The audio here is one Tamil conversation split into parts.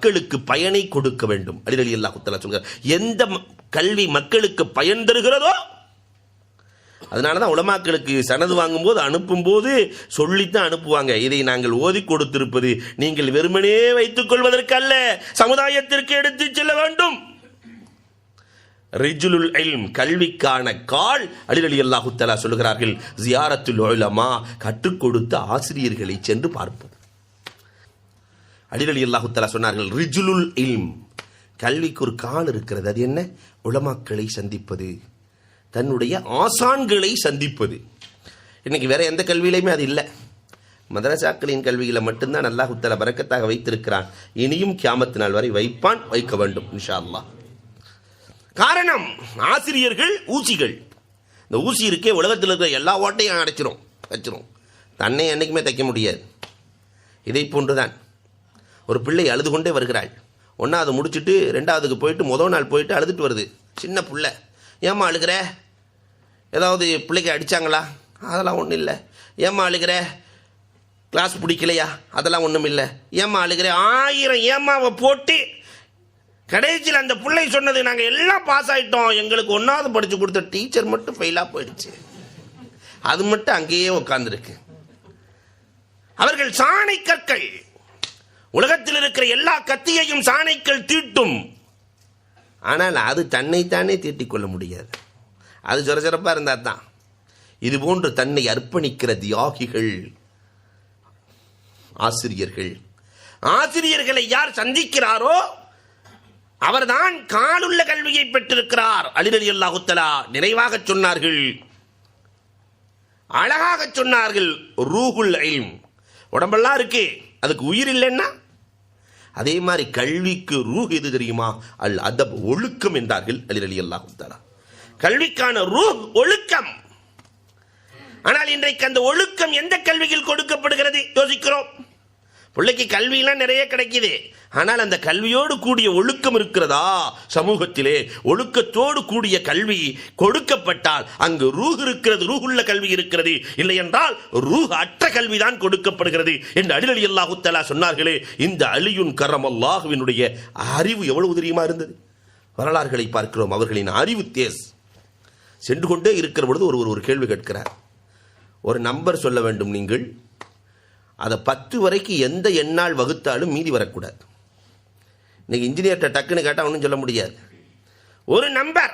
மக்களுக்கு பயனை கொடுக்க வேண்டும். அலி ரலியல்லாஹு தஆலா சொல்கிறார், எந்த கல்வி மக்களுக்கு பயன் தருகிறதோ. அதனாலதான் உலமாக்களுக்கு சனது வாங்கும்போது அனுப்பும்போது சொல்லித்தான் அனுப்புவாங்க, இதை நாங்கள் ஓதி கொடுத்திருப்பது நீங்கள் வெறுமனே வைத்துக் கொள்வதற்கு அல்ல, சமுதாயத்திற்கு எடுத்து செல்ல வேண்டும். ரிஜுலுல் இல்ம், கல்விக்கான கால். அலி ரலியல்லாஹு தஆலா சொல்கிறார்கள், ஜியாரத்துல் உலமா, கற்றுக் கொடுத்த ஆசிரியர்களை சென்று பார்ப்போம். அலி ரலியல்லாஹு தஆலா சொன்னார்கள், ரிஜுலுல் இல்ம், கல்விக்கு ஒரு கால் இருக்கிறது. அது என்ன? உலமாக்களை சந்திப்பது, தன்னுடைய ஆசான்களை சந்திப்பது. இன்னைக்கு வேற எந்த கல்வியிலையுமே அது இல்லை. மதரசாக்களின் கல்விகளை மட்டும்தான் அல்லாஹ் தஆலா பரக்கத்தாக வைத்திருக்கிறான். இனியும் கியாமத் நாள் வரை வைப்பான், வைக்க வேண்டும் இன்ஷா அல்லாஹ். காரணம், ஆசிரியர்கள் ஊசிகள். இந்த ஊசி இருக்கே உலகத்தில் இருக்கிற எல்லா ஓட்டையும் வச்சிரும். தன்னை என்னைக்குமே தைக்க முடியாது. இதை போன்றுதான் ஒரு பிள்ளை அழுது கொண்டே வருகிறாள். ஒன்றாவது முடிச்சுட்டு ரெண்டாவதுக்கு போயிட்டு முதல் நாள் போயிட்டு அழுதுட்டு வருது. சின்ன பிள்ளை, ஏம்மா அழுகிற? ஏதாவது பிள்ளைக்கு அடித்தாங்களா? அதெல்லாம் ஒன்றும் இல்லை. ஏம்மா அழுகிற? கிளாஸ் பிடிக்கலையா? அதெல்லாம் ஒன்றும் இல்லை. ஏம்மா அழுகிற? 1000 ஏம்மாவை போட்டு கடைசியில் அந்த பிள்ளை சொன்னது, நாங்கள் எல்லாம் பாஸ் ஆகிட்டோம், எங்களுக்கு 1வது படித்து கொடுத்த டீச்சர் மட்டும் ஃபெயிலாக போயிடுச்சு. அது மட்டும் அங்கேயே உட்கார்ந்துருக்கு. அவர்கள் சாணை கற்கள். உலகத்தில் இருக்கிற எல்லா கத்தியையும் சாணைக்கள் தீட்டும். ஆனால் அது தன்னைத்தானே தீட்டிக் கொள்ள முடியாது. அது சொரசொரப்பாக இருந்தால் தான். இது போன்று தன்னை அர்ப்பணிக்கிற தியாகிகள் ஆசிரியர்கள். ஆசிரியர்களை யார் சந்திக்கிறாரோ அவர்தான் காலுள்ள கல்வியை பெற்றிருக்கிறார். அலி ரலியல்லாஹு தஆலா நிறைவாக சொன்னார்கள், அழகாக சொன்னார்கள், ரூஹுல் இல்ம். உடம்பெல்லாம் இருக்கு, அதுக்கு உயிர் இல்லைன்னா? அதே மாதிரி கல்விக்கு ரூஹ் எது தெரியுமா? அல் அதப், ஒழுக்கம் என்றார்கள் அலி ரலியல்லாஹு தஆலா. கல்விக்கான ரூஹ் ஒழுக்கம். ஆனால் இன்றைக்கு அந்த ஒழுக்கம் எந்த கல்வியில் கொடுக்கப்படுகிறது யோசிக்கிறோம். பிள்ளைக்கு கல்வியெல்லாம் நிறைய கிடைக்குது, ஆனால் அந்த கல்வியோடு கூடிய ஒழுக்கம் இருக்கிறதா? சமூகத்திலே ஒழுக்கத்தோடு கூடிய கல்வி கொடுக்கப்பட்டால் அங்கு ரூஹ் இருக்கிறது, ரூஹுள்ள கல்வி இருக்கிறது. இல்லை என்றால் ரூஹ் அற்ற கல்விதான் கொடுக்கப்படுகிறது என்று அலி ரலியல்லாஹு தஆலா சொன்னார்களே. இந்த அலியுன் கர்ரமல்லாஹுவினுடைய அறிவு எவ்வளவு தெரியுமா இருந்தது? வரலாறுகளை பார்க்கிறோம். அவர்களின் அறிவு தேஸ் சென்று கொண்டே இருக்கிற பொழுது ஒரு கேள்வி கேட்கிறார். ஒரு நம்பர் சொல்ல வேண்டும், நீங்கள் அதை 10 வரைக்கும் எந்த எண்ணால் வகுத்தாலும் மீதி வரக்கூடாது. இன்னைக்கு இன்ஜினியர்கிட்ட டக்குன்னு கேட்டால் ஒன்றும் சொல்ல முடியாது. ஒரு நம்பர்,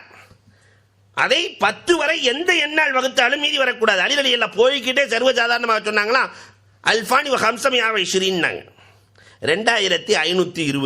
அதை 10 வரை எந்த எண்ணால் வகுத்தாலும் மீதி வரக்கூடாது. அலி ரலியல்லாஹு போய்கிட்டே சர்வசாதாரணமாக சொன்னாங்களா, அல்ஃபானி வ ஹம்ஸமியா வ 20 2520.